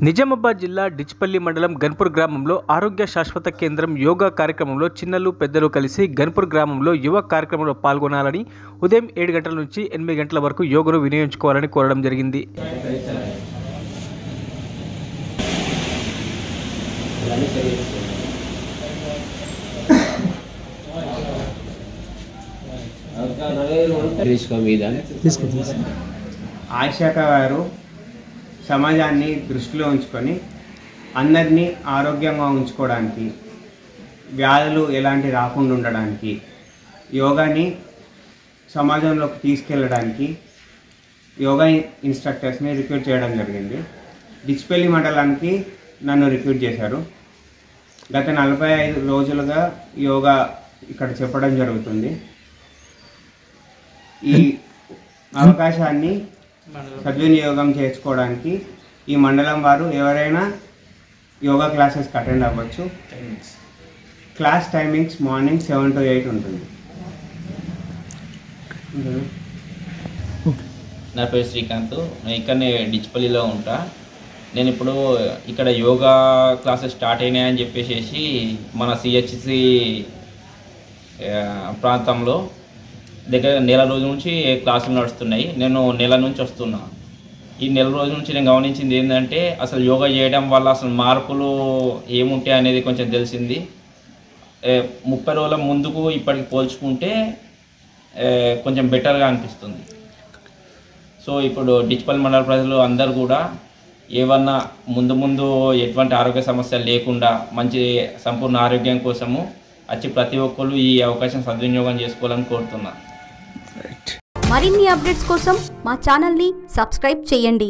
నిజామాబాద్ జిల్లా డిచ్పల్లి మండలం గన్పూర్ గ్రామంలో ఆరోగ్య శాశ్వత కేంద్రం యోగా కార్యక్రమంలో చిన్నలు పెద్దలు కలిసి గన్పూర్ గ్రామంలో యువ కార్యక్రమంలో పాల్గొనాలని ఉదయం 7 గంటల నుంచి 8 గంటల వరకు యోగాను వినియోగించుకోవాలని కోరడం జరిగింది. ఆశాఖ గారు సమాజాన్ని దృష్టిలో ఉంచుకొని అందరినీ ఆరోగ్యంగా ఉంచుకోవడానికి, వ్యాధులు ఎలాంటి రాకుండా ఉండడానికి, యోగాని సమాజంలోకి తీసుకెళ్ళడానికి యోగా ఇన్స్ట్రక్టర్స్ని రిక్రూట్ చేయడం జరిగింది. డిచ్పల్లి మండలానికి నన్ను రిక్రూట్ చేశారు. గత 45 రోజులుగా యోగా ఇక్కడ చెప్పడం జరుగుతుంది. ఈ అవకాశాన్ని సద్వినియోగం చేసుకోవడానికి ఈ మండలం వారు ఎవరైనా యోగా క్లాసెస్కి అటెండ్ అవ్వచ్చు. క్లాస్ టైమింగ్స్ మార్నింగ్ 7 to 8 ఉంటుంది. నా పేరు శ్రీకాంత్. నేను ఇక్కడనే డిచ్పల్లిలో ఉంటా. నేను ఇప్పుడు ఇక్కడ యోగా క్లాసెస్ స్టార్ట్ అయినాయని చెప్పేసి మన సిహెచ్సి ప్రాంతంలో దగ్గర నెల రోజుల నుంచి క్లాసులు నడుస్తున్నాయి. నేను నెల నుంచి వస్తున్నా. ఈ నెల రోజుల నుంచి నేను గమనించింది ఏంటంటే అసలు యోగా చేయడం వల్ల అసలు మార్పులు ఏముంటాయి అనేది కొంచెం తెలిసింది. 30 రోజుల ముందుకు ఇప్పటికి పోల్చుకుంటే కొంచెం బెటర్గా అనిపిస్తుంది. సో ఇప్పుడు డిచ్పల్లి మండల ప్రజలు అందరూ కూడా ఏమన్నా ముందు ఎటువంటి ఆరోగ్య సమస్యలు లేకుండా మంచి సంపూర్ణ ఆరోగ్యం కోసము వచ్చి ప్రతి ఒక్కరు ఈ అవకాశం సద్వినియోగం చేసుకోవాలని కోరుతున్నా. మరిన్ని అప్డేట్స్ కోసం మా ఛానల్ని సబ్స్క్రైబ్ చేయండి.